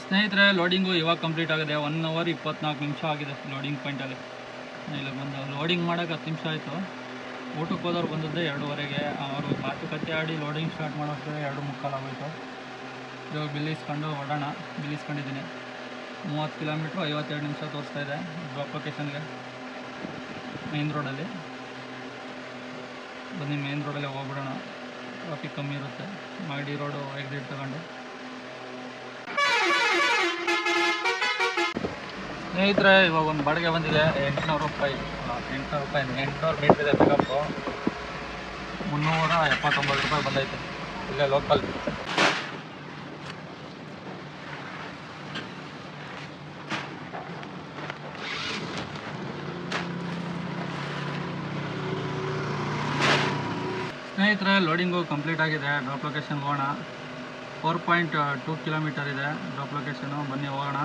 ಸ್ನೇಹಿತರೆ, ಲೋಡಿಂಗು ಇವಾಗ ಕಂಪ್ಲೀಟ್ ಆಗಿದೆ. 1 ಅವರ್ 24 ನಿಮಿಷ ಆಗಿದೆ ಲೋಡಿಂಗ್ ಪಾಯಿಂಟಲ್ಲಿ. ಇಲ್ಲ ಬಂದು ಲೋಡಿಂಗ್ ಮಾಡೋಕ್ಕೆ 10 ನಿಮಿಷ ಆಯಿತು. ಊಟಕ್ಕೆ ಹೋದವ್ರು ಬಂದದ್ದೇ 2:30ಗೆ. ಅವರು ಮಾತುಕತೆ ಆಡಿ ಲೋಡಿಂಗ್ ಸ್ಟಾರ್ಟ್ ಮಾಡೋಕ್ಕೆ 2:45 ಆಗೋಯ್ತು. ಇವಾಗ ಬಿಲ್ ಇಸ್ಕೊಂಡು ಹೊರಡೋಣ. ಬಿಲ್ ಇಸ್ಕೊಂಡಿದ್ದೀನಿ. 30 ಕಿಲೋಮೀಟ್ರು 52 ನಿಮಿಷ ತೋರಿಸ್ತಾ ಇದೆ ಡ್ರಾಪ್ ಲೊಕೇಶನ್ಗೆ. ಮೇನ್ ರೋಡಲ್ಲಿ ಬನ್ನಿ, ಮೇನ್ ರೋಡಲ್ಲೇ ಹೋಗ್ಬಿಡೋಣ. ಟ್ರಾಫಿಕ್ ಕಮ್ಮಿ ಇರುತ್ತೆ. ಮಾಗಡಿ ರೋಡು ಎಕ್ಸಿಟ್ ತಗೊಂಡು. ಸ್ನೇಹಿತರೆ, ಇವಾಗ ಒಂದು ಬಾಡಿಗೆ ಬಂದಿದೆ 800 ರೂಪಾಯಿ. 800 ಮೀಟ್ರ್ ಇದೆ ಪಿಕಪ್ಪು. 379 ರೂಪಾಯಿ ಬಂದೈತೆ ಇಲ್ಲೇ ಲೋಕಲ್. ಸ್ನೇಹಿತರೆ, ಲೋಡಿಂಗು ಕಂಪ್ಲೀಟ್ ಆಗಿದೆ. ಡ್ರಾಪ್ ಲೊಕೇಶನ್ ಹೋಗೋಣ. 4.2 ಕಿಲೋಮೀಟರ್ ಇದೆ ಡ್ರಾಪ್ ಲೊಕೇಶನು. ಬನ್ನಿ ಹೋಗೋಣ.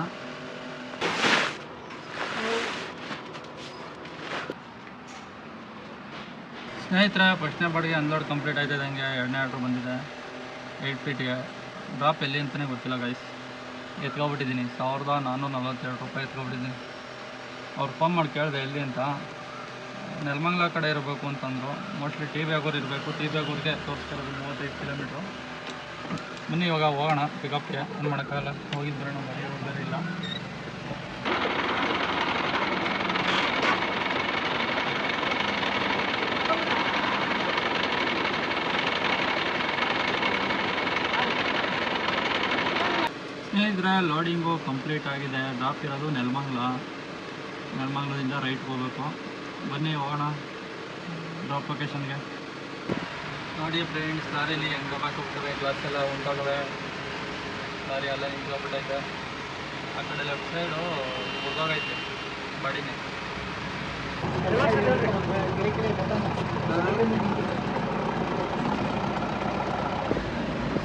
ಸ್ನೇಹಿತರೆ, ಫಸ್ಟ್ನೇ ಬಾಡಿಗೆ ಅನ್ಲೋಡ್ ಕಂಪ್ಲೀಟ್ ಆಯ್ತದೆ. ಹಂಗೆ 2ನೇ ಆರ್ಡ್ರ್ ಬಂದಿದೆ 8 ಫೀಟ್ಗೆ. ಡ್ರಾಪ್ ಎಲ್ಲಿ ಅಂತಲೇ ಗೊತ್ತಿಲ್ಲ ಗೈಸ್. ಎತ್ಕೊಬಿಟ್ಟಿದ್ದೀನಿ 1442 ರೂಪಾಯಿ ಎತ್ಕೊಬಿಟ್ಟಿದ್ದೀನಿ. ಅವ್ರು ಫೋನ್ ಮಾಡಿ ಕೇಳಿದೆ ಎಲ್ಲಿ ಅಂತ. ನೆಲಮಂಗಲ ಕಡೆ ಇರಬೇಕು ಅಂತಂದರು. ಮೋಸ್ಟ್ಲಿ ಟಿ ಬ್ಯಾಗೂರು ಇರಬೇಕು. ಟಿ ಬ್ಯಾಗೂರಿಗೆ ತೋರಿಸ್ತಿರೋದು 35 ಕಿಲೋಮೀಟ್ರು. ಬನ್ನಿ ಇವಾಗ ಹೋಗೋಣ ಪಿಕಪ್ಗೆ. ಏನು ಮಾಡೋಕ್ಕಾಗಲ್ಲ, ಹೋಗಿದ್ರೆ ಬೇರೆ ಇಲ್ಲ. ಸ್ನೇಹಿತರೆ, ಲೋಡಿಂಗು ಕಂಪ್ಲೀಟ್ ಆಗಿದೆ. ಡ್ರಾಪ್ ಇರೋದು ನೆಲಮಂಗಲದಿಂದ ರೈಟ್ಗೆ ಹೋಗಬೇಕು. ಬನ್ನಿ ಹೋಗೋಣ ಡ್ರಾಪ್ ಲೊಕೇಶನ್ಗೆ. ನೋಡಿ ಫ್ರೆಂಡ್ಸ್, ದಾರಿಲಿ ಹೆಂಗೆ ಹೋಗ್ತವೆ, ಗ್ಲಾಸ್ ಎಲ್ಲ ಉಂಟಾಗವೆ. ದಾರಿ ಎಲ್ಲ ನಿಂತ್ಕೊಬಿಟ್ಟೈತೆ. ಆ ಕಡೆ ಲೆಫ್ಟ್ ಸೈಡು ಮುರಿದೋಗೈತೆ ಬಾಡಿನೇ.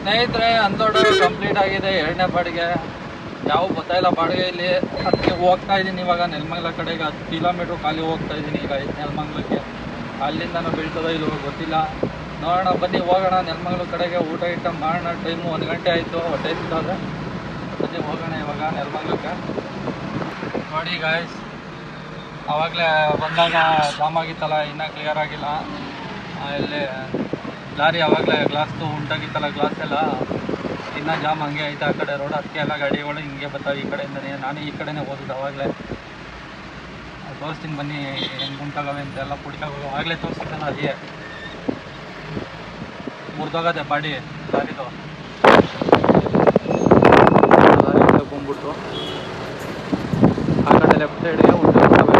ಸ್ನೇಹಿತರೆ, ಅನ್ಲೋಡು ಕಂಪ್ಲೀಟ್ ಆಗಿದೆ. 2ನೇ ಬಾಡಿಗೆ. ಯಾವ ಗೊತ್ತಾಯಿಲ್ಲ ಬಾಡಿಗೆ ಇಲ್ಲಿ. ಅದಕ್ಕೆ ಹೋಗ್ತಾ ಇದ್ದೀನಿ ಇವಾಗ ನೆಲಮಂಗಲ ಕಡೆಗೆ. 10 ಕಿಲೋಮೀಟ್ರ್ ಖಾಲಿ ಹೋಗ್ತಾ ಇದ್ದೀನಿ ಈಗ ನೆಲಮಂಗಲಕ್ಕೆ. ಅಲ್ಲಿಂದ ನಾವು ಬೀಳ್ತದೋ ಇಲ್ಲೋ ಗೊತ್ತಿಲ್ಲ, ನೋಡೋಣ. ಬನ್ನಿ ಹೋಗೋಣ ನೆಲಮಂಗಲ ಕಡೆಗೆ. ಊಟ ಮಾಡೋಣ. ಟೈಮು 1 ಗಂಟೆ ಆಯಿತು. ಹೊಟ್ಟೆ ಸಿಕ್ಕಾದ್ರೆ ಬನ್ನಿ ಹೋಗೋಣ ಇವಾಗ ನೆಲಮಂಗಲಕ್ಕೆ. ನೋಡಿ ಗಾಯ್ಸ್, ಆವಾಗಲೇ ಬಂದಾಗ ಜಾಮ್ ಆಗಿತ್ತಲ್ಲ, ಇನ್ನೂ ಕ್ಲಿಯರ್ ಆಗಿಲ್ಲ. ಇಲ್ಲಿ ಲಾರಿ ಆವಾಗಲೇ ಗ್ಲಾಸ್ದು ಉಂಟಾಗಿತ್ತಲ್ಲ, ಗ್ಲಾಸ್ ಎಲ್ಲ ಇನ್ನೂ ಜಾಮ್ ಹಂಗೆ ಐತೆ ಆ ಕಡೆ ರೋಡ್. ಅದಕ್ಕೆ ಎಲ್ಲ ಗಾಡಿಗಳು ಹಿಂಗೆ ಬರ್ತಾವೆ ಈ ಕಡೆಯಿಂದನೇ. ನಾನು ಈ ಕಡೆನೇ ಹೋಗಿದ್ದು ಆವಾಗಲೇ. ತೋರಿಸ್ತೀನಿ ಬನ್ನಿ ಹೆಂಗೆ ಉಂಟಾಗವೆ ಅಂತ. ಎಲ್ಲ ಪುಡಿಕಾಗೋದು ಆಗಲೇ ತೋರಿಸ್ತಿದ್ದಾನೆ. ಅದೇ ಮುರಿದೋಗದೆ ಬಾಡಿ ಲಾರಿದು. ಲಾರಿ ಬಂದ್ಬಿಟ್ಟು ಆ ಕಡೆ ಲೆಫ್ಟ್ ಸೈಡ್ಗೆ ಉಂಟಾಗ್ತವೆ.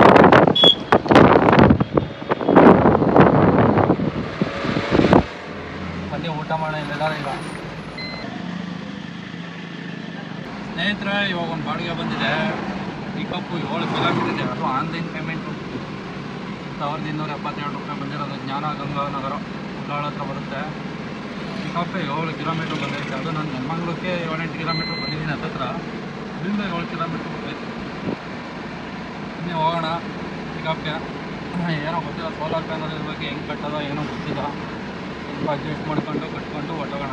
ಬನ್ನಿ ಊಟ ಮಾಡೋಣ ಇಲ್ಲೆಲ್ಲ ಈಗ. ಸ್ನೇಹಿತರೆ, ಇವಾಗ ಒಂದು ಬಾಡಿಗೆ ಬಂದಿದೆ. ಪಿಕಪ್ಪು 7 ಕಿಲೋಮೀಟರ್ ಇದೆ. ಅದು ಆನ್ಲೈನ್ ಪೇಮೆಂಟು 1272 ರೂಪಾಯಿ ಬಂದಿರೋದು. ಜ್ಞಾನ ಗಂಗಾನಗರ ಉಳ್ಳಾಳ ಹತ್ರ ಬರುತ್ತೆ. ಪಿಕಪ್ಪೇ 7 ಕಿಲೋಮೀಟ್ರ್ ಬಂದೈತೆ. ಅದು ನಾನು ನೆಲಮಂಗಲಕ್ಕೆ 7-8 ಕಿಲೋಮೀಟ್ರ್ ಬಂದಿದ್ದೀನಿ ಹತ್ತತ್ರ. ಇಲ್ಲಿಂದ 7 ಕಿಲೋಮೀಟ್ರ್ ಬಂದೈತೆ. ಇನ್ನೇ ಹೋಗೋಣ ಪಿಕಪ್ಗೆ. ಏನೋ ಗೊತ್ತಿಲ್ಲ, ಸೋಲಾರ್ ಪ್ಯಾನಲ್ ಇರಬೇಕು, ಹೆಂಗೆ ಕಟ್ಟೋದೋ ಏನೋ ಗೊತ್ತಿಲ್ಲ. ತುಂಬ ಅಡ್ಜಸ್ಟ್ ಮಾಡ್ಕೊಂಡು ಕಟ್ಕೊಂಡು ಹೊಟ್ಟೋಗೋಣ.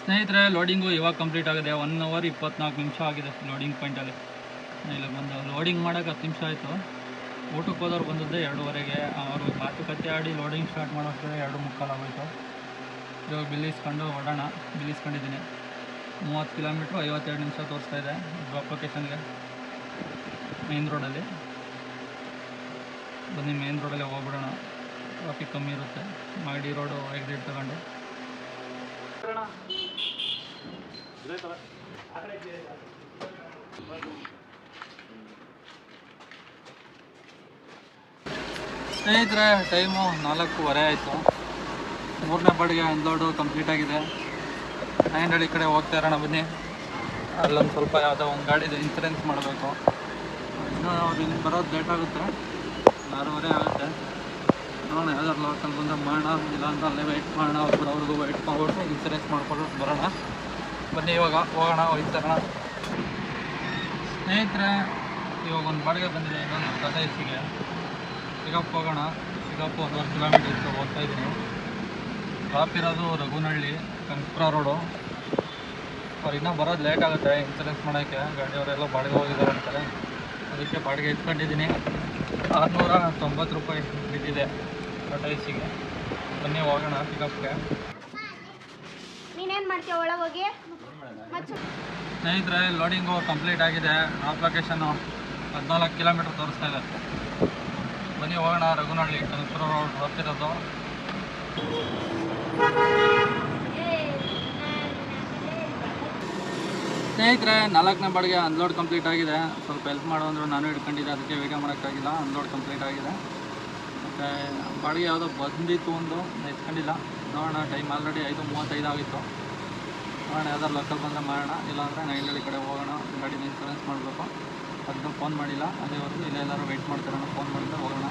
ಸ್ನೇಹಿತರೆ, ಲೋಡಿಂಗು ಇವಾಗ ಕಂಪ್ಲೀಟ್ ಆಗಿದೆ. 1 ಅವರ್ 24 ನಿಮಿಷ ಆಗಿದೆ ಲೋಡಿಂಗ್ ಪಾಯಿಂಟಲ್ಲಿ. ಇಲ್ಲ ಬಂದು ಲೋಡಿಂಗ್ ಮಾಡೋಕ್ಕೆ 10 ನಿಮಿಷ ಆಯಿತು. ಊಟಕ್ಕೆ ಹೋದವ್ರು ಬಂದದ್ದೇ 2:30ಗೆ. ಅವರು ಮಾತುಕತೆ ಆಡಿ ಲೋಡಿಂಗ್ ಸ್ಟಾರ್ಟ್ ಮಾಡೋಕ್ಕೆ 2:45 ಆಗೋಯ್ತು. ಇವಾಗ ಬಿಲ್ ಇಸ್ಕೊಂಡು ಹೊರಡೋಣ. ಬಿಲ್ ಇಸ್ಕೊಂಡಿದ್ದೀನಿ. 30 ಕಿಲೋಮೀಟ್ರು 52 ನಿಮಿಷ ತೋರಿಸ್ತಾ ಇದೆ ಡ್ರಾಪ್ ಲೊಕೇಶನ್ಗೆ. ಮೇನ್ ರೋಡಲ್ಲಿ ಬನ್ನಿ, ಮೇನ್ ರೋಡಲ್ಲೇ ಹೋಗ್ಬಿಡೋಣ. ಟ್ರಾಫಿಕ್ ಕಮ್ಮಿ ಇರುತ್ತೆ. ಮಾಗಡಿ ರೋಡು ಎಕ್ಸಿಟ್ ತಗೊಂಡು. ಸ್ನೇಹಿತರೆ, ಟೈಮು 4:15 ಆಯಿತು. 3ನೇ ಬಾಡಿಗೆ ಅನ್ಲೋಡು ಕಂಪ್ಲೀಟ್ ಆಗಿದೆ. ಹಳ್ಳಿ ಕಡೆ ಹೋಗ್ತಾ ಇರೋಣ ಬನ್ನಿ. ಅಲ್ಲೊಂದು ಸ್ವಲ್ಪ ಯಾವುದೋ ಒಂದು ಗಾಡಿದು ಇನ್ಸೂರೆನ್ಸ್ ಮಾಡಬೇಕು. ಇನ್ನೂ ಅವ್ರು ಇಲ್ಲಿ ಬರೋದು ಲೇಟ್ ಆಗುತ್ತೆ. 6:30 ಆಗುತ್ತೆ. ನೋಡೋಣ ಯಾವ್ದಾದ್ರು ಲೋಕಲ್ ಬಂದಾಗ ಮಾಡೋಣ. ಇಲ್ಲಾಂದ್ರೆ ಅಲ್ಲೇ ವೆಯ್ಟ್ ಮಾಡೋಣ. ಅವ್ರಿಗೂ ವೆಯ್ಟ್ ಮಾಡ್ಬಿಟ್ಟು ಇನ್ಸೂರೆನ್ಸ್ ಮಾಡ್ಕೊಂಡು ಬರೋಣ. ಬನ್ನಿ ಇವಾಗ ಹೋಗೋಣ, ಹೋಗ್ತಾರೋಣ. ಸ್ನೇಹಿತರೆ, ಇವಾಗ ಒಂದು ಬಾಡಿಗೆ ಬಂದಿದೆ ಇನ್ನೊಂದು 15 ಗೆ. ಪಿಕಪ್ ಹೋಗೋಣ. ಪಿಕಪ್ 1.5 ಕಿಲೋಮೀಟರ್ ಇತ್ತು, ಹೋಗ್ತಾ ಇದ್ದೀನಿ. ಡ್ರಾಪ್ ಇರೋದು ರಘುನಹಳ್ಳಿ, ಕನಕಪುರ ರೋಡು. ಅವ್ರು ಇನ್ನೂ ಬರೋದು ಲೇಟ್ ಆಗುತ್ತೆ ಇನ್ಸೂರೆನ್ಸ್ ಮಾಡೋಕ್ಕೆ. ಗಾಡಿಯವರೆಲ್ಲ ಬಾಡಿಗೆ ಹೋಗಿದ್ದಾರೆ ಅಂತಾರೆ, ಅದಕ್ಕೆ ಬಾಡಿಗೆ ಇಟ್ಕೊಂಡಿದ್ದೀನಿ. 690 ರೂಪಾಯಿ ಬಿದ್ದಿದೆ ಟಾಟಾ ಬನ್ನಿ ಹೋಗೋಣ ಪಿಕಪ್ಗೆ. ನೀನೇನು ಮಾಡ್ತೀಯ ಒಳಗೆ ಹೋಗಿ? ಸ್ನೇಹಿತರೆ, ಲೋಡಿಂಗು ಕಂಪ್ಲೀಟ್ ಆಗಿದೆ. ಡ್ರಾಪ್ ಲೊಕೇಶನ್ನು 14 ಕಿಲೋಮೀಟ್ರ್ ತೋರಿಸ್ತಾ ಇದೆ. ಬನ್ನಿ ಹೋಗೋಣ. ರಘುನಹಳ್ಳಿ, ಕನಕಪುರ ರೋಡ್ ಡ್ರಾಪ್ ಇರೋದು. ಸ್ನೇಹಿತರೆ, 4ನೇ ಬಾಡಿಗೆ ಅನ್ಲೋಡ್ ಕಂಪ್ಲೀಟ್ ಆಗಿದೆ. ಸ್ವಲ್ಪ ಹೆಲ್ಪ್ ಮಾಡೋ ಅಂದರು, ನಾನು ಹಿಡ್ಕೊಂಡಿದ್ದೆ, ಅದಕ್ಕೆ ವೀಡಿಯೋ ಮಾಡೋಕ್ಕಾಗಿಲ್ಲ. ಅನ್ಲೋಡ್ ಕಂಪ್ಲೀಟ್ ಆಗಿದೆ. ಮತ್ತು ಬಾಡಿಗೆ ಯಾವುದೋ ಬಂದಿತ್ತು, ಒಂದು ಎತ್ಕೊಂಡಿಲ್ಲ. ನೋಡೋಣ, ಟೈಮ್ ಆಲ್ರೆಡಿ 5:35 ಆಗಿತ್ತು. ನೋಡೋಣ, ಯಾವ್ದಾದ್ರು ಲೋಕಲ್ ಬಂದರೆ ಮಾಡೋಣ, ಇಲ್ಲಾಂದರೆ ನೈಲ್ಹಳ್ಳಿ ಕಡೆ ಹೋಗೋಣ. ಗಾಡಿನ ಇನ್ಸೂರೆನ್ಸ್ ಮಾಡಬೇಕು. ಅದನ್ನು ಫೋನ್ ಮಾಡಿಲ್ಲ, ಅದೇವರೆಗೂ ಇಲ್ಲ ಎಲ್ಲರೂ ವೆಯ್ಟ್ ಮಾಡ್ತಾರೆ. ಫೋನ್ ಮಾಡಿದ್ರೆ ಹೋಗೋಣ.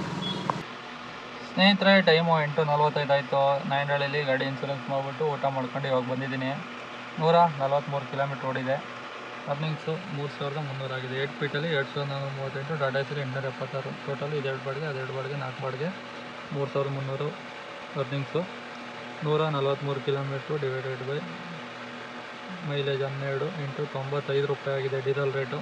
ಸ್ನೇಹಿತರೆ, ಟೈಮು 8:45 ಆಯಿತು. ನೈಲ್ಹಳ್ಳಿಲಿ ಗಾಡಿ ಇನ್ಸೂರೆನ್ಸ್ ಮಾಡಿಬಿಟ್ಟು ಊಟ ಮಾಡ್ಕೊಂಡು ಇವಾಗ ಬಂದಿದ್ದೀನಿ. 143 ಕಿಲೋಮೀಟ್ರ್ ಓಡಿದೆ. ಅರ್ನಿಂಗ್ಸು 3,300 ಆಗಿದೆ. 8 ಫೀಟಲ್ಲಿ 2,438, ಟಾಟಾ ಏಸಿ 876. ಟೋಟಲ್ ಇದು 2 ಬಾಡಿಗೆ, ಅದು 2 ಬಾಡಿಗೆ, 4 ಬಾಡಿಗೆ, 3,300 earnings. 143 kilometre divided by mileage 12 into 95 ರೂಪಾಯಿ ಆಗಿದೆ ಡೀಸೆಲ್ ರೇಟು.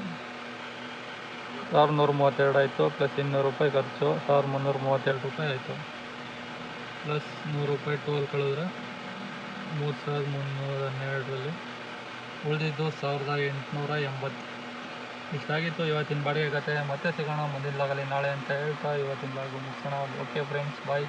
1,132 ಆಯಿತು, ಪ್ಲಸ್ 200 ರೂಪಾಯಿ ಖರ್ಚು, 1,332 ರೂಪಾಯಿ ಆಯಿತು. ಪ್ಲಸ್ 100 ರೂಪಾಯಿ ಟೋಲ್ ಕಳೆದ್ರೆ 3,312ರಲ್ಲಿ ಉಳಿದಿದ್ದು 1,880. ಇಷ್ಟಾಗಿತ್ತು ಇವತ್ತಿನ ಬಾಡಿಗೆ ಕತೆ. ಮತ್ತೆ ಸಿಗೋಣ ಮುಂದಿನ ಲಾಗಲ್ಲಿ ನಾಳೆ ಅಂತ ಹೇಳ್ತಾ ಇವತ್ತಿನ ಲಾಗು ಮುಗಿಸೋಣ. ಓಕೆ ಫ್ರೆಂಡ್ಸ್, ಬಾಯ್.